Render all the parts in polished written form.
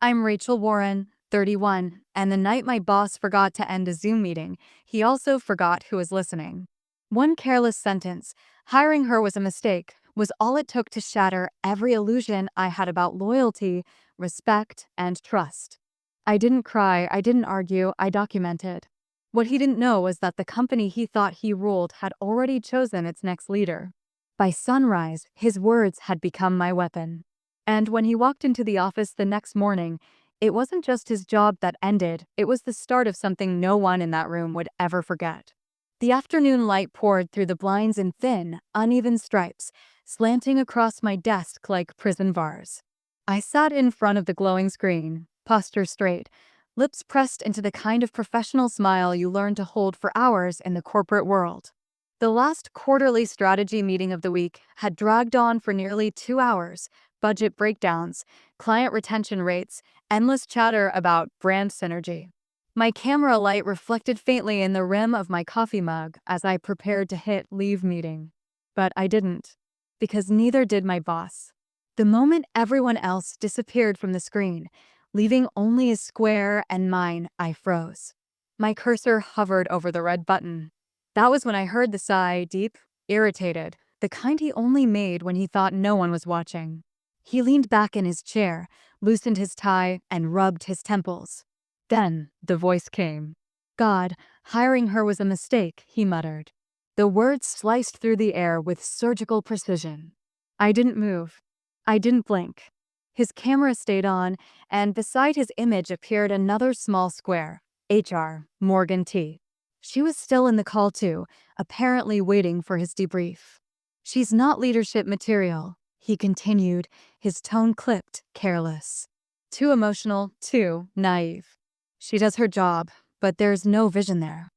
I'm Rachel Warren, 31, and the night my boss forgot to end a Zoom meeting, he also forgot who was listening. One careless sentence, hiring her was a mistake, was all it took to shatter every illusion I had about loyalty, respect, and trust. I didn't cry, I didn't argue, I documented. What he didn't know was that the company he thought he ruled had already chosen its next leader. By sunrise, his words had become my weapon. And when he walked into the office the next morning, it wasn't just his job that ended, it was the start of something no one in that room would ever forget. The afternoon light poured through the blinds in thin, uneven stripes, slanting across my desk like prison bars. I sat in front of the glowing screen, posture straight, lips pressed into the kind of professional smile you learn to hold for hours in the corporate world. The last quarterly strategy meeting of the week had dragged on for nearly 2 hours. Budget breakdowns, client retention rates, endless chatter about brand synergy. My camera light reflected faintly in the rim of my coffee mug as I prepared to hit leave meeting. But I didn't, because neither did my boss. The moment everyone else disappeared from the screen, leaving only his square and mine, I froze. My cursor hovered over the red button. That was when I heard the sigh, deep, irritated, the kind he only made when he thought no one was watching. He leaned back in his chair, loosened his tie, and rubbed his temples. Then the voice came. "God, hiring her was a mistake," he muttered. The words sliced through the air with surgical precision. I didn't move. I didn't blink. His camera stayed on, and beside his image appeared another small square. HR, Morgan T. She was still in the call too, apparently waiting for his debrief. "She's not leadership material," he continued, his tone clipped, careless. "Too emotional, too naive. She does her job, but there's no vision there."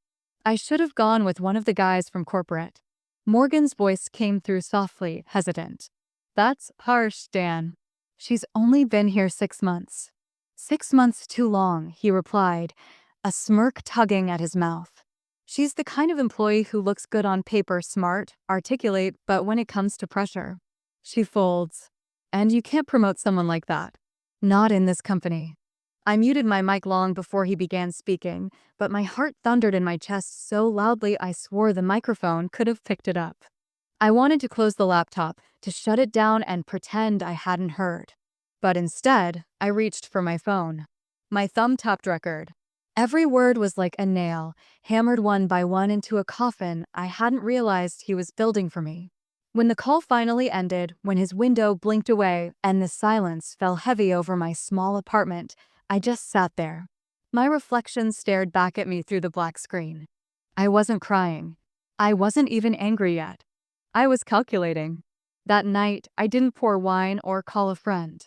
I should have gone with one of the guys from corporate. Morgan's voice came through softly, hesitant. "That's harsh, Dan. She's only been here 6 months." "6 months too long," he replied, a smirk tugging at his mouth. "She's the kind of employee who looks good on paper, smart, articulate, but when it comes to pressure, she folds. And you can't promote someone like that. Not in this company." I muted my mic long before he began speaking, but my heart thundered in my chest so loudly I swore the microphone could have picked it up. I wanted to close the laptop, to shut it down and pretend I hadn't heard. But instead, I reached for my phone. My thumb tapped record. Every word was like a nail, hammered one by one into a coffin I hadn't realized he was building for me. When the call finally ended, when his window blinked away and the silence fell heavy over my small apartment, I just sat there. My reflection stared back at me through the black screen. I wasn't crying. I wasn't even angry yet. I was calculating. That night, I didn't pour wine or call a friend.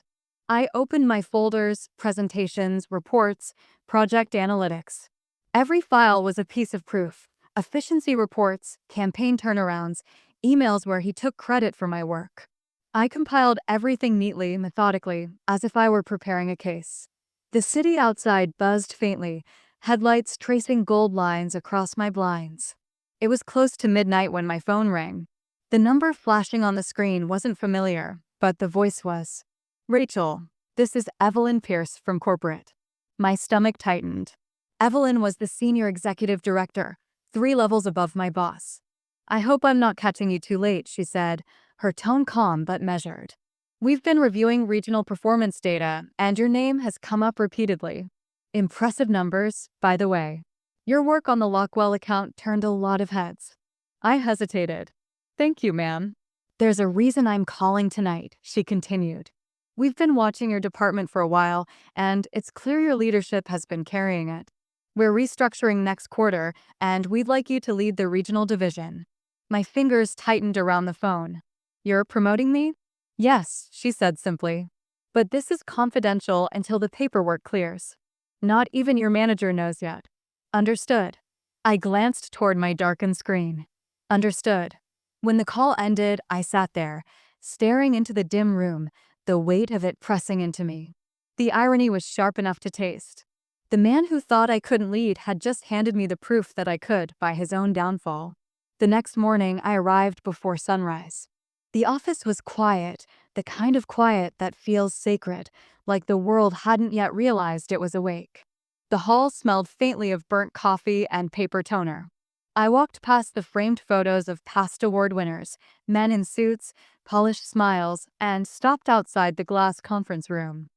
I opened my folders, presentations, reports, project analytics. Every file was a piece of proof. Efficiency reports, campaign turnarounds, emails where he took credit for my work. I compiled everything neatly, methodically, as if I were preparing a case. The city outside buzzed faintly, headlights tracing gold lines across my blinds. It was close to midnight when my phone rang. The number flashing on the screen wasn't familiar, but the voice was. "Rachel, this is Evelyn Pierce from corporate." My stomach tightened. Evelyn was the senior executive director, 3 levels above my boss. "I hope I'm not catching you too late," she said, her tone calm but measured. "We've been reviewing regional performance data, and your name has come up repeatedly. Impressive numbers, by the way. Your work on the Lockwell account turned a lot of heads." I hesitated. "Thank you, ma'am." "There's a reason I'm calling tonight," she continued. "We've been watching your department for a while, and it's clear your leadership has been carrying it. We're restructuring next quarter, and we'd like you to lead the regional division." My fingers tightened around the phone. "You're promoting me?" "Yes," she said simply. "But this is confidential until the paperwork clears. Not even your manager knows yet." "Understood." I glanced toward my darkened screen. "Understood." When the call ended, I sat there, staring into the dim room, the weight of it pressing into me. The irony was sharp enough to taste. The man who thought I couldn't lead had just handed me the proof that I could by his own downfall. The next morning, I arrived before sunrise. The office was quiet, the kind of quiet that feels sacred, like the world hadn't yet realized it was awake. The hall smelled faintly of burnt coffee and paper toner. I walked past the framed photos of past award winners, men in suits, polished smiles, and stopped outside the glass conference room.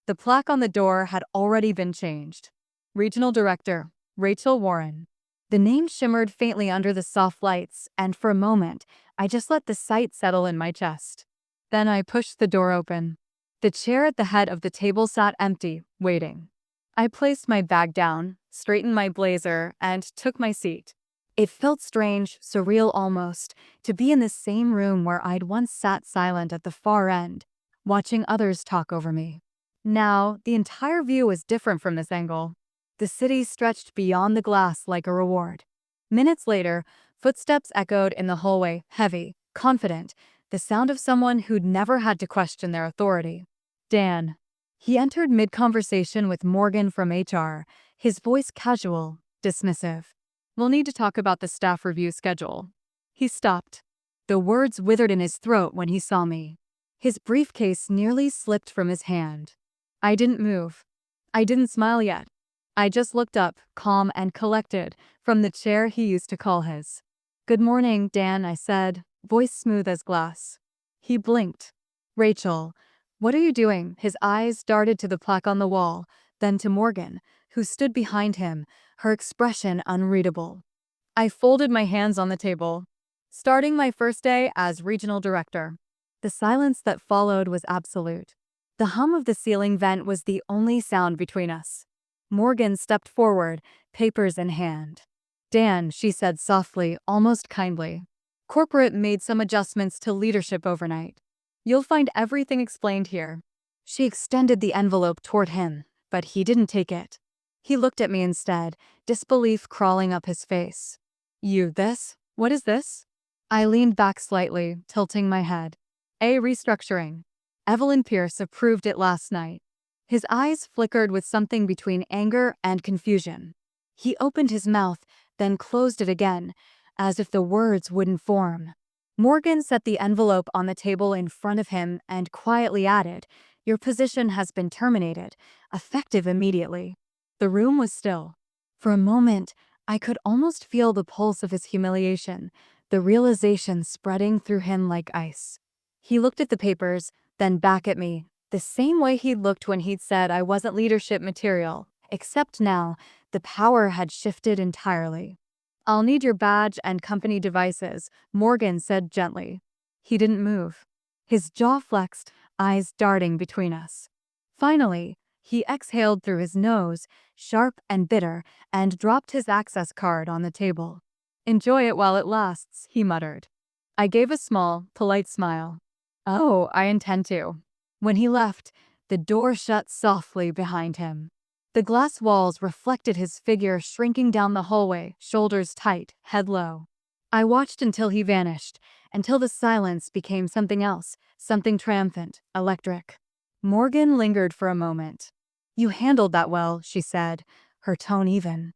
The plaque on the door had already been changed. Regional Director, Rachel Warren. The name shimmered faintly under the soft lights, and for a moment, I just let the sight settle in my chest. Then I pushed the door open. The chair at the head of the table sat empty, waiting. I placed my bag down, straightened my blazer, and took my seat. It felt strange, surreal almost, to be in the same room where I'd once sat silent at the far end, watching others talk over me. Now, the entire view was different from this angle. The city stretched beyond the glass like a reward. Minutes later, footsteps echoed in the hallway, heavy, confident, the sound of someone who'd never had to question their authority. Dan. He entered mid-conversation with Morgan from HR, his voice casual, dismissive. We'll need to talk about the staff review schedule. He stopped. The words withered in his throat when he saw me. His briefcase nearly slipped from his hand. I didn't move. I didn't smile yet. I just looked up, calm and collected, from the chair he used to call his. Good morning, Dan, I said, voice smooth as glass. He blinked. Rachel, what are you doing? His eyes darted to the plaque on the wall, then to Morgan, who stood behind him, her expression unreadable. I folded my hands on the table. Starting my first day as regional director. The silence that followed was absolute. The hum of the ceiling vent was the only sound between us. Morgan stepped forward, papers in hand. Dan, she said softly, almost kindly. Corporate made some adjustments to leadership overnight. You'll find everything explained here. She extended the envelope toward him, but he didn't take it. He looked at me instead, disbelief crawling up his face. This? What is this? I leaned back slightly, tilting my head. Restructuring. Evelyn Pierce approved it last night. His eyes flickered with something between anger and confusion. He opened his mouth, then closed it again, as if the words wouldn't form. Morgan set the envelope on the table in front of him and quietly added, Your position has been terminated, effective immediately. The room was still. For a moment, I could almost feel the pulse of his humiliation, the realization spreading through him like ice. He looked at the papers, then back at me, the same way he'd looked when he'd said I wasn't leadership material, except now, the power had shifted entirely. I'll need your badge and company devices, Morgan said gently. He didn't move. His jaw flexed, eyes darting between us. Finally, he exhaled through his nose, sharp and bitter, and dropped his access card on the table. Enjoy it while it lasts, he muttered. I gave a small, polite smile. Oh, I intend to. When he left, the door shut softly behind him. The glass walls reflected his figure shrinking down the hallway, shoulders tight, head low. I watched until he vanished, until the silence became something else, something triumphant, electric. Morgan lingered for a moment. You handled that well, she said, her tone even.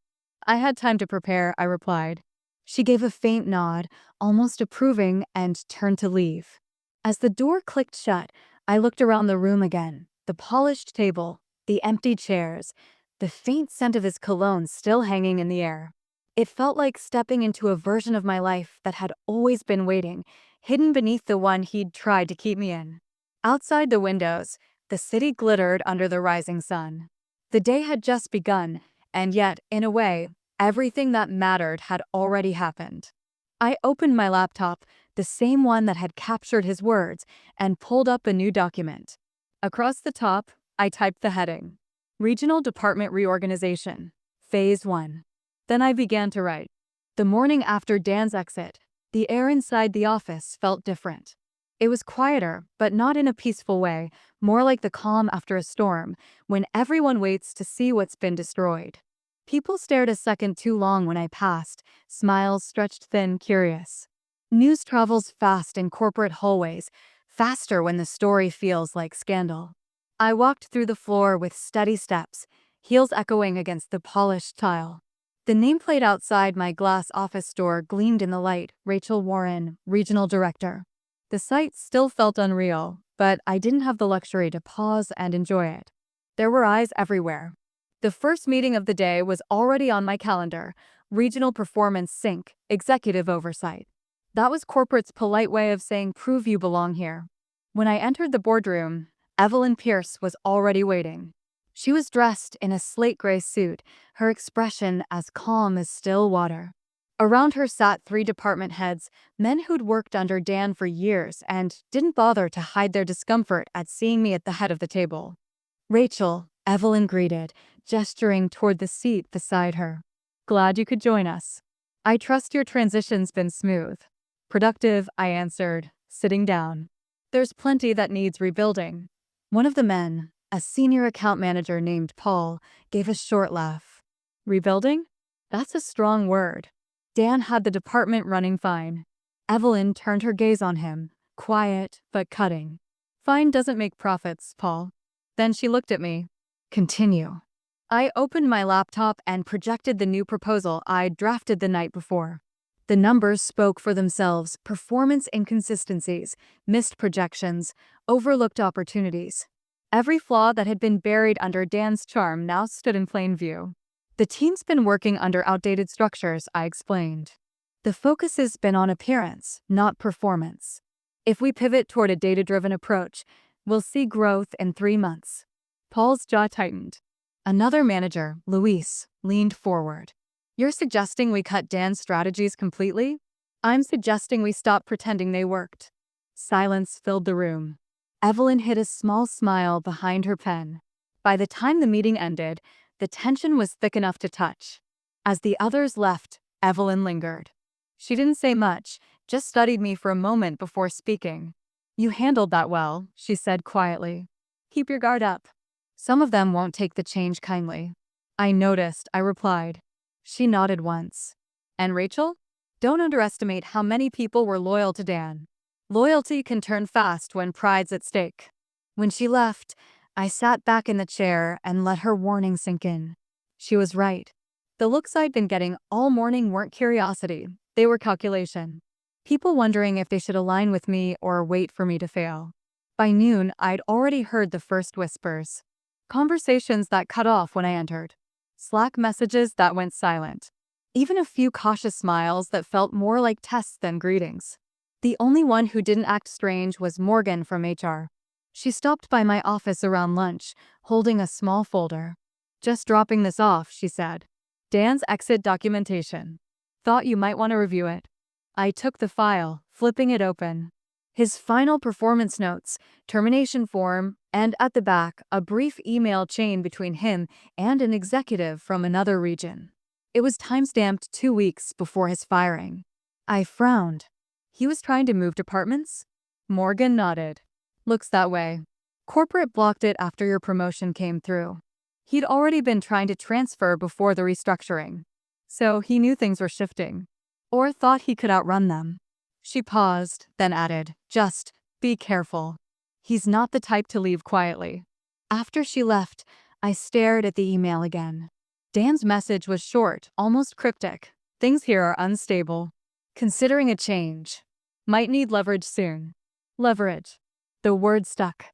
I had time to prepare, I replied. She gave a faint nod, almost approving, and turned to leave. As the door clicked shut, I looked around the room again, the polished table, the empty chairs, the faint scent of his cologne still hanging in the air. It felt like stepping into a version of my life that had always been waiting, hidden beneath the one he'd tried to keep me in. Outside the windows, the city glittered under the rising sun. The day had just begun, and yet, in a way, everything that mattered had already happened. I opened my laptop, the same one that had captured his words, and pulled up a new document. Across the top, I typed the heading, Regional Department Reorganization, Phase 1. Then I began to write. The morning after Dan's exit, the air inside the office felt different. It was quieter, but not in a peaceful way, more like the calm after a storm, when everyone waits to see what's been destroyed. People stared a second too long when I passed, smiles stretched thin, curious. News travels fast in corporate hallways, faster when the story feels like scandal. I walked through the floor with steady steps, heels echoing against the polished tile. The nameplate outside my glass office door gleamed in the light, Rachel Warren, Regional Director. The sight still felt unreal, but I didn't have the luxury to pause and enjoy it. There were eyes everywhere. The first meeting of the day was already on my calendar: regional performance sync, executive oversight. That was corporate's polite way of saying prove you belong here. When I entered the boardroom, Evelyn Pierce was already waiting. She was dressed in a slate gray suit, her expression as calm as still water. Around her sat three department heads, men who'd worked under Dan for years and didn't bother to hide their discomfort at seeing me at the head of the table. "Rachel," Evelyn greeted, gesturing toward the seat beside her. "Glad you could join us. I trust your transition's been smooth." "Productive," I answered, sitting down. "There's plenty that needs rebuilding." One of the men, a senior account manager named Paul, gave a short laugh. "Rebuilding? That's a strong word. Dan had the department running fine." Evelyn turned her gaze on him, quiet but cutting. "Fine doesn't make profits, Paul." Then she looked at me. "Continue." I opened my laptop and projected the new proposal I'd drafted the night before. The numbers spoke for themselves: performance inconsistencies, missed projections, overlooked opportunities. Every flaw that had been buried under Dan's charm now stood in plain view. "The team's been working under outdated structures," I explained. "The focus has been on appearance, not performance. If we pivot toward a data-driven approach, we'll see growth in 3 months." Paul's jaw tightened. Another manager, Luis, leaned forward. "You're suggesting we cut Dan's strategies completely?" "I'm suggesting we stop pretending they worked." Silence filled the room. Evelyn hid a small smile behind her pen. By the time the meeting ended, the tension was thick enough to touch. As the others left, Evelyn lingered. She didn't say much, just studied me for a moment before speaking. "You handled that well," she said quietly. "Keep your guard up. Some of them won't take the change kindly." "I noticed," I replied. She nodded once. "And Rachel? Don't underestimate how many people were loyal to Dan. Loyalty can turn fast when pride's at stake." When she left, I sat back in the chair and let her warning sink in. She was right. The looks I'd been getting all morning weren't curiosity, they were calculation. People wondering if they should align with me or wait for me to fail. By noon, I'd already heard the first whispers. Conversations that cut off when I entered. Slack messages that went silent. Even a few cautious smiles that felt more like tests than greetings. The only one who didn't act strange was Morgan from HR. She stopped by my office around lunch, holding a small folder. "Just dropping this off," she said. "Dan's exit documentation. Thought you might want to review it." I took the file, flipping it open. His final performance notes, termination form, and at the back, a brief email chain between him and an executive from another region. It was timestamped 2 weeks before his firing. I frowned. He was trying to move departments? Morgan nodded. "Looks that way. Corporate blocked it after your promotion came through." He'd already been trying to transfer before the restructuring. So he knew things were shifting. Or thought he could outrun them. She paused, then added, "Just be careful. He's not the type to leave quietly." After she left, I stared at the email again. Dan's message was short, almost cryptic. "Things here are unstable. Considering a change. Might need leverage soon." Leverage. The word stuck.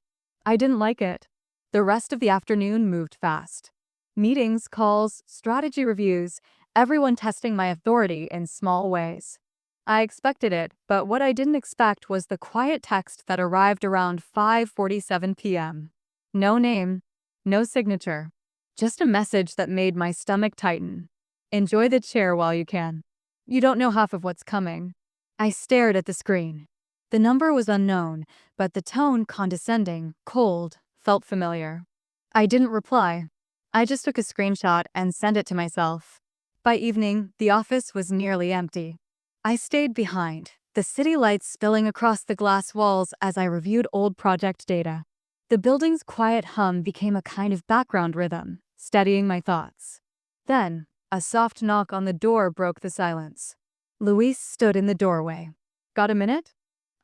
I didn't like it. The rest of the afternoon moved fast. Meetings, calls, strategy reviews, everyone testing my authority in small ways. I expected it, but what I didn't expect was the quiet text that arrived around 5:47 p.m. No name, no signature. Just a message that made my stomach tighten. "Enjoy the chair while you can. You don't know half of what's coming." I stared at the screen. The number was unknown, but the tone, condescending, cold, felt familiar. I didn't reply. I just took a screenshot and sent it to myself. By evening, the office was nearly empty. I stayed behind, the city lights spilling across the glass walls as I reviewed old project data. The building's quiet hum became a kind of background rhythm, steadying my thoughts. Then, a soft knock on the door broke the silence. Luis stood in the doorway. "Got a minute?"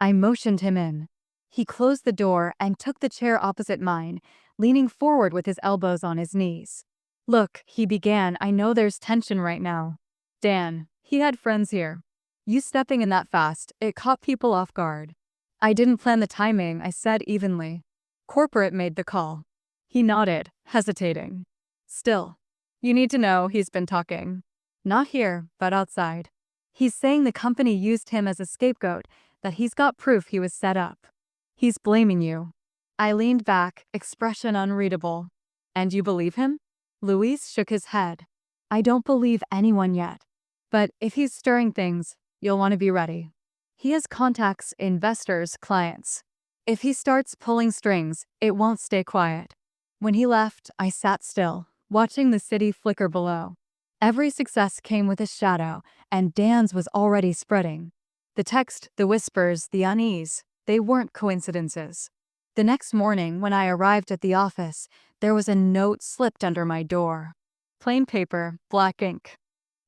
I motioned him in. He closed the door and took the chair opposite mine, leaning forward with his elbows on his knees. "Look," he began, "I know there's tension right now. Dan, he had friends here. You stepping in that fast, it caught people off guard. I didn't plan the timing, I said evenly. Corporate made the call. He nodded, hesitating. Still, you need to know he's been talking. Not here, but outside. He's saying the company used him as a scapegoat, that he's got proof he was set up. He's blaming you. I leaned back, expression unreadable. And you believe him? Luis shook his head. I don't believe anyone yet. But if he's stirring things, you'll want to be ready. He has contacts, investors, clients. If he starts pulling strings, it won't stay quiet. When he left, I sat still, watching the city flicker below. Every success came with a shadow, and Dan's was already spreading. The text, the whispers, the unease, they weren't coincidences. The next morning, when I arrived at the office, there was a note slipped under my door. Plain paper, black ink.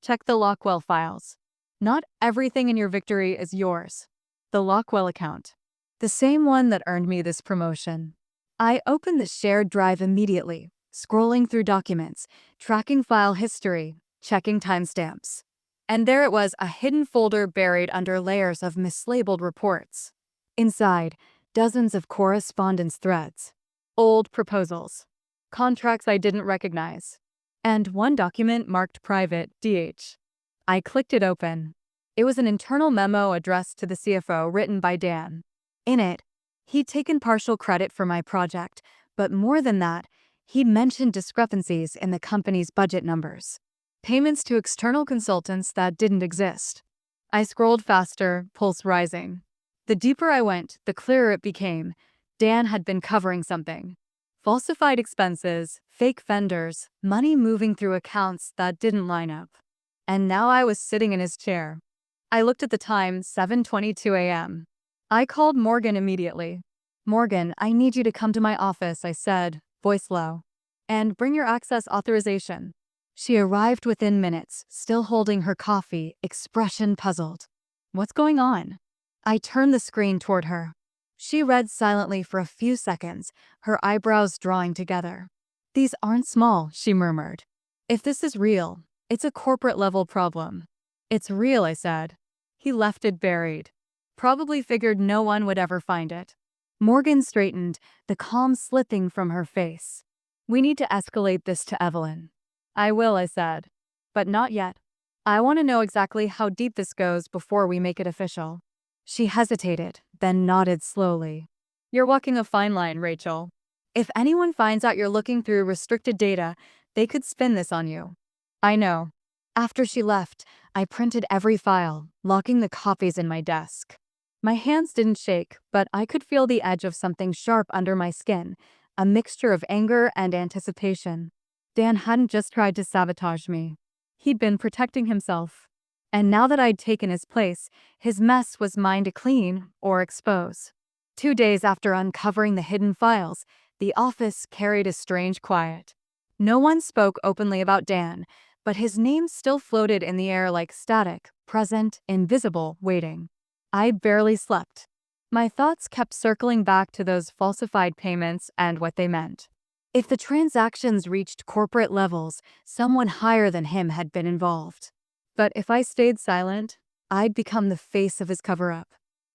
Check the Lockwell files. Not everything in your victory is yours. The Lockwell account. The same one that earned me this promotion. I opened the shared drive immediately, scrolling through documents, tracking file history, checking timestamps. And there it was, a hidden folder buried under layers of mislabeled reports. Inside, dozens of correspondence threads. Old proposals. Contracts I didn't recognize. And one document marked private, DH. I clicked it open. It was an internal memo addressed to the CFO written by Dan. In it, he'd taken partial credit for my project, but more than that, he'd mentioned discrepancies in the company's budget numbers. Payments to external consultants that didn't exist. I scrolled faster, pulse rising. The deeper I went, the clearer it became. Dan had been covering something. Falsified expenses, fake vendors, money moving through accounts that didn't line up. And now I was sitting in his chair. I looked at the time, 7:22 a.m. I called Morgan immediately. Morgan, I need you to come to my office, I said, voice low. And bring your access authorization. She arrived within minutes, still holding her coffee, expression puzzled. What's going on? I turned the screen toward her. She read silently for a few seconds, her eyebrows drawing together. These aren't small, she murmured. If this is real, it's a corporate-level problem. It's real, I said. He left it buried. Probably figured no one would ever find it. Morgan straightened, the calm slipping from her face. We need to escalate this to Evelyn. I will, I said. But not yet. I want to know exactly how deep this goes before we make it official. She hesitated, then nodded slowly. You're walking a fine line, Rachel. If anyone finds out you're looking through restricted data, they could spin this on you. I know. After she left, I printed every file, locking the copies in my desk. My hands didn't shake, but I could feel the edge of something sharp under my skin, a mixture of anger and anticipation. Dan hadn't just tried to sabotage me. He'd been protecting himself. And now that I'd taken his place, his mess was mine to clean or expose. 2 days after uncovering the hidden files, the office carried a strange quiet. No one spoke openly about Dan, but his name still floated in the air like static, present, invisible, waiting. I barely slept. My thoughts kept circling back to those falsified payments and what they meant. If the transactions reached corporate levels, someone higher than him had been involved. But if I stayed silent, I'd become the face of his cover-up.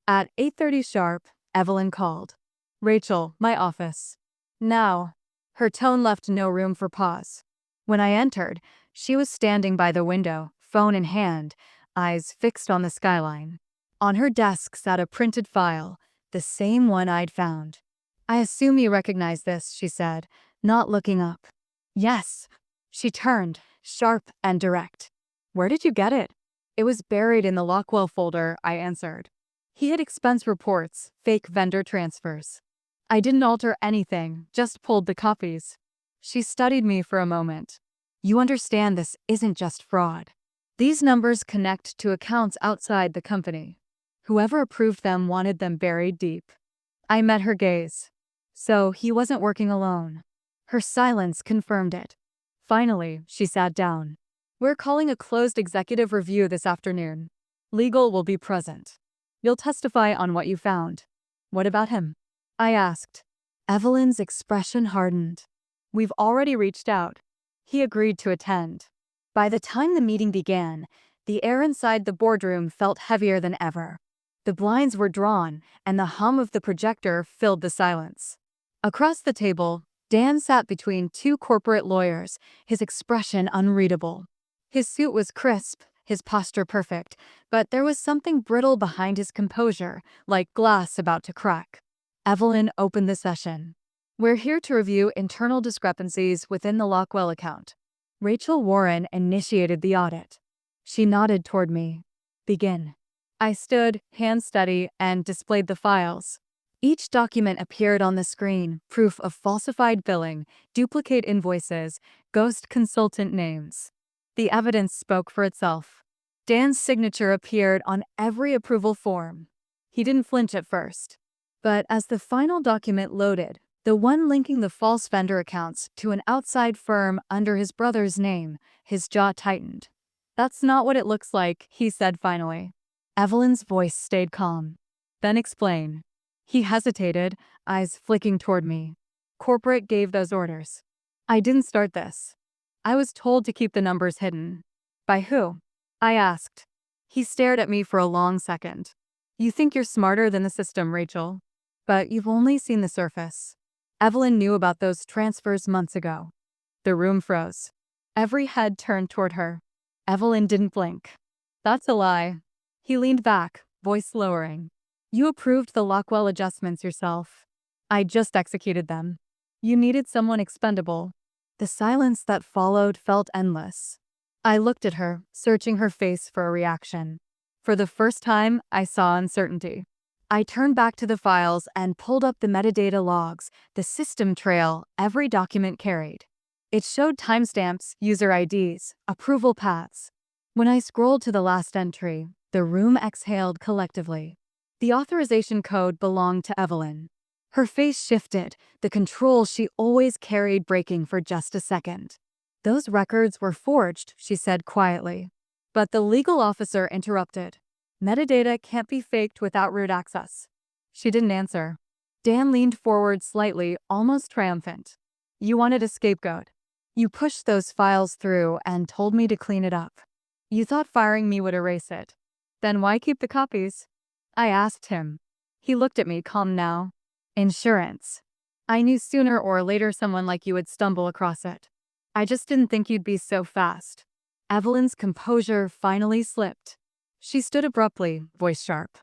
At 8:30 sharp, Evelyn called. Rachel, my office. Now. Her tone left no room for pause. When I entered, she was standing by the window, phone in hand, eyes fixed on the skyline. On her desk sat a printed file, the same one I'd found. I assume you recognize this, she said, not looking up. Yes. She turned, sharp and direct. Where did you get it? It was buried in the Lockwell folder, I answered. He had expense reports, fake vendor transfers. I didn't alter anything, just pulled the copies. She studied me for a moment. You understand this isn't just fraud. These numbers connect to accounts outside the company. Whoever approved them wanted them buried deep. I met her gaze. So he wasn't working alone. Her silence confirmed it. Finally, she sat down. We're calling a closed executive review this afternoon. Legal will be present. You'll testify on what you found. What about him? I asked. Evelyn's expression hardened. We've already reached out. He agreed to attend. By the time the meeting began, the air inside the boardroom felt heavier than ever. The blinds were drawn, and the hum of the projector filled the silence. Across the table, Dan sat between two corporate lawyers, his expression unreadable. His suit was crisp, his posture perfect, but there was something brittle behind his composure, like glass about to crack. Evelyn opened the session. "We're here to review internal discrepancies within the Lockwell account." Rachel Warren initiated the audit. She nodded toward me. "Begin." I stood, hands steady, and displayed the files. Each document appeared on the screen, proof of falsified billing, duplicate invoices, ghost consultant names. The evidence spoke for itself. Dan's signature appeared on every approval form. He didn't flinch at first. But as the final document loaded, the one linking the false vendor accounts to an outside firm under his brother's name, his jaw tightened. "That's not what it looks like," he said finally. Evelyn's voice stayed calm. "Then explain." He hesitated, eyes flicking toward me. "Corporate gave those orders. I didn't start this. I was told to keep the numbers hidden." "By who?" I asked. He stared at me for a long second. "You think you're smarter than the system, Rachel. But you've only seen the surface." Evelyn knew about those transfers months ago. The room froze. Every head turned toward her. Evelyn didn't blink. "That's a lie." He leaned back, voice lowering. "You approved the Lockwell adjustments yourself. I just executed them. You needed someone expendable." The silence that followed felt endless. I looked at her, searching her face for a reaction. For the first time, I saw uncertainty. I turned back to the files and pulled up the metadata logs, the system trail every document carried. It showed timestamps, user IDs, approval paths. When I scrolled to the last entry, the room exhaled collectively. The authorization code belonged to Evelyn. Her face shifted, the control she always carried breaking for just a second. "Those records were forged," she said quietly. But the legal officer interrupted. "Metadata can't be faked without root access." She didn't answer. Dan leaned forward slightly, almost triumphant. "You wanted a scapegoat. You pushed those files through and told me to clean it up. You thought firing me would erase it. Then why keep the copies?" I asked him. He looked at me, calm now. "Insurance. I knew sooner or later someone like you would stumble across it. I just didn't think you'd be so fast." Evelyn's composure finally slipped. She stood abruptly, voice sharp.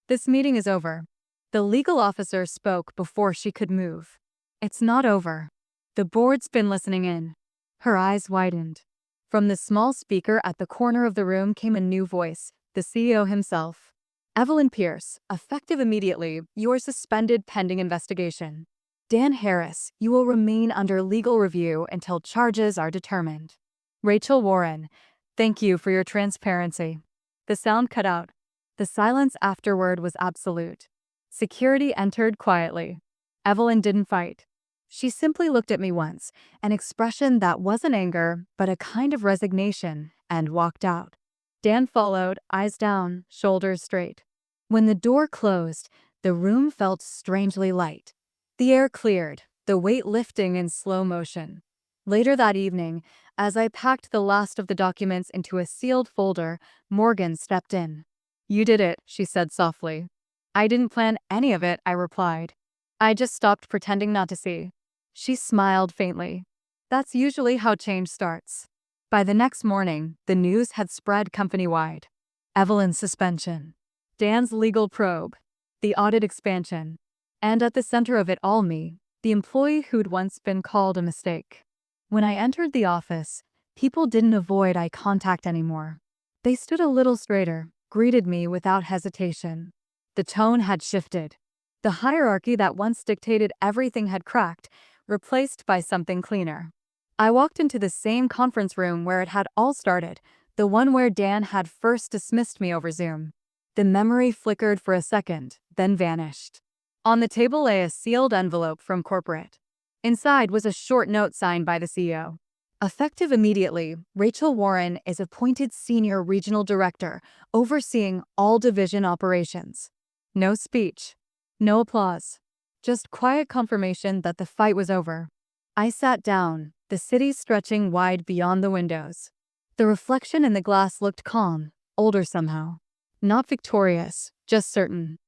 "This meeting is over." The legal officer spoke before she could move. "It's not over. The board's been listening in." Her eyes widened. From the small speaker at the corner of the room came a new voice, the CEO himself. "Evelyn Pierce, effective immediately, you are suspended pending investigation. Dan Harris, you will remain under legal review until charges are determined. Rachel Warren, thank you for your transparency." The sound cut out. The silence afterward was absolute. Security entered quietly. Evelyn didn't fight. She simply looked at me once, an expression that wasn't anger, but a kind of resignation, and walked out. Dan followed, eyes down, shoulders straight. When the door closed, the room felt strangely light. The air cleared, the weight lifting in slow motion. Later that evening, as I packed the last of the documents into a sealed folder, Morgan stepped in. "You did it," she said softly. "I didn't plan any of it," I replied. "I just stopped pretending not to see." She smiled faintly. "That's usually how change starts." By the next morning, the news had spread company-wide. Evelyn's suspension, Dan's legal probe, the audit expansion, and at the center of it all me, the employee who'd once been called a mistake. When I entered the office, people didn't avoid eye contact anymore. They stood a little straighter, greeted me without hesitation. The tone had shifted. The hierarchy that once dictated everything had cracked, replaced by something cleaner. I walked into the same conference room where it had all started, the one where Dan had first dismissed me over Zoom. The memory flickered for a second, then vanished. On the table lay a sealed envelope from corporate. Inside was a short note signed by the CEO. "Effective immediately, Rachel Warren is appointed Senior Regional Director, overseeing all division operations." No speech. No applause. Just quiet confirmation that the fight was over. I sat down, the city stretching wide beyond the windows. The reflection in the glass looked calm, older somehow. Not victorious, just certain.